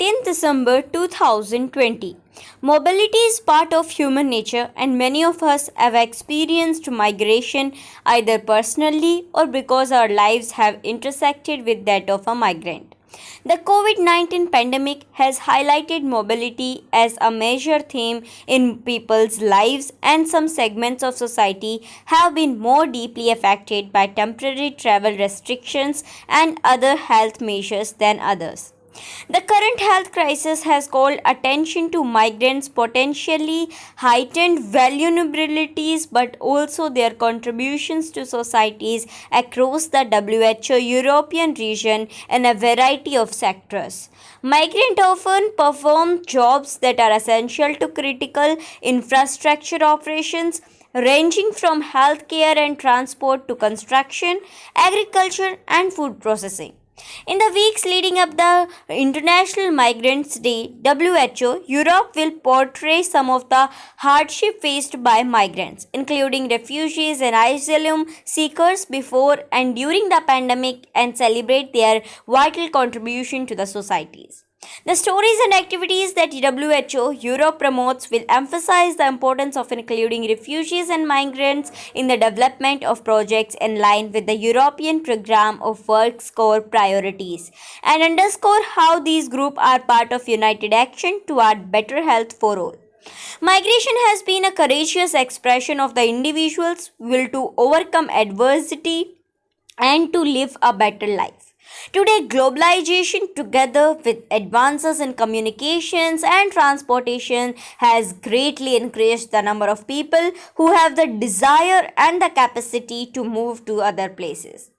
18th December 2020. Mobility is part of human nature, and many of us have experienced migration either personally or because our lives have intersected with that of a migrant. The COVID 19 pandemic has highlighted mobility as a major theme in people's lives, and some segments of society have been more deeply affected by temporary travel restrictions and other health measures than others. The current health crisis has called attention to migrants' potentially heightened vulnerabilities but also their contributions to societies across the WHO European region in a variety of sectors. Migrants often perform jobs that are essential to critical infrastructure operations, ranging from healthcare and transport to construction, agriculture, and food processing. In the weeks leading up the International Migrants Day, WHO Europe will portray some of the hardship faced by migrants, including refugees and asylum seekers before and during the pandemic, and celebrate their vital contribution to the societies. The stories and activities that WHO Europe promotes will emphasize the importance of including refugees and migrants in the development of projects in line with the European Programme of Work's core priorities, and underscore how these groups are part of united action toward better health for all. Migration has been a courageous expression of the individual's will to overcome adversity and to live a better life. Today, globalization, together with advances in communications and transportation, has greatly increased the number of people who have the desire and the capacity to move to other places.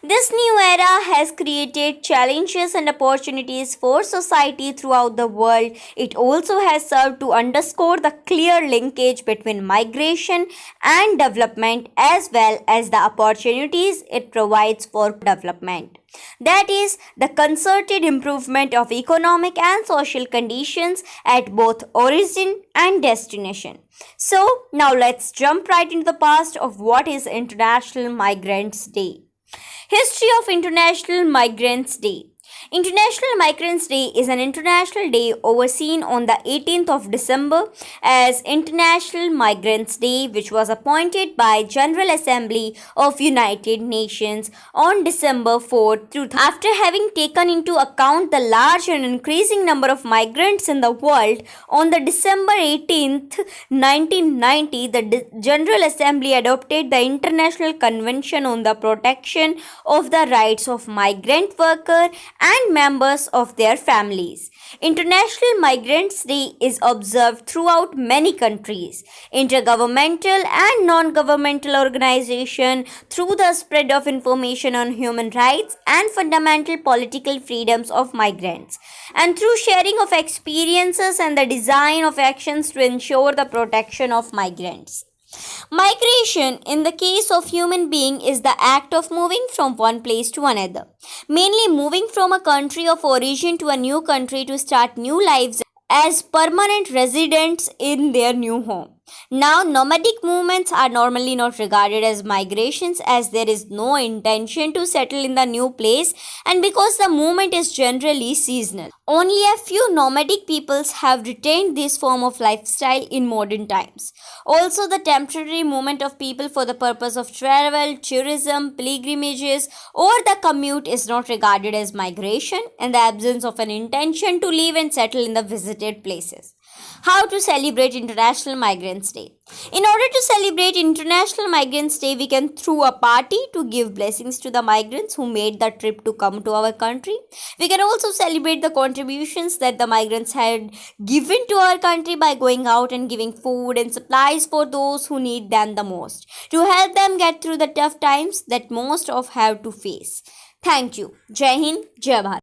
This new era has created challenges and opportunities for society throughout the world. It also has served to underscore the clear linkage between migration and development, as well as the opportunities it provides for development. That is, the concerted improvement of economic and social conditions at both origin and destination. So, now let's jump right into the past of what is International Migrants Day. History of International Migrants Day. International Migrants Day is an international day overseen on the 18th of December as International Migrants Day, which was appointed by General Assembly of United Nations on December 4th after having taken into account the large and increasing number of migrants in the world. On the December 18th, 1990, the General Assembly adopted the International Convention on the Protection of the Rights of Migrant Workers and members of their families. International Migrants Day is observed throughout many countries, intergovernmental and non-governmental organizations, through the spread of information on human rights and fundamental political freedoms of migrants, and through sharing of experiences and the design of actions to ensure the protection of migrants. Migration, in the case of human being, is the act of moving from one place to another, mainly moving from a country of origin to a new country to start new lives as permanent residents in their new home. Now, nomadic movements are normally not regarded as migrations, as there is no intention to settle in the new place and because the movement is generally seasonal. Only a few nomadic peoples have retained this form of lifestyle in modern times. Also, the temporary movement of people for the purpose of travel, tourism, pilgrimages, or the commute is not regarded as migration in the absence of an intention to live and settle in the visited places. How to celebrate International Migrants Day? In order to celebrate International Migrants Day, we can throw a party to give blessings to the migrants who made the trip to come to our country. We can also celebrate the contributions that the migrants had given to our country by going out and giving food and supplies for those who need them the most, to help them get through the tough times that most of have to face. Thank you. Jai Hind, Jai Bharat.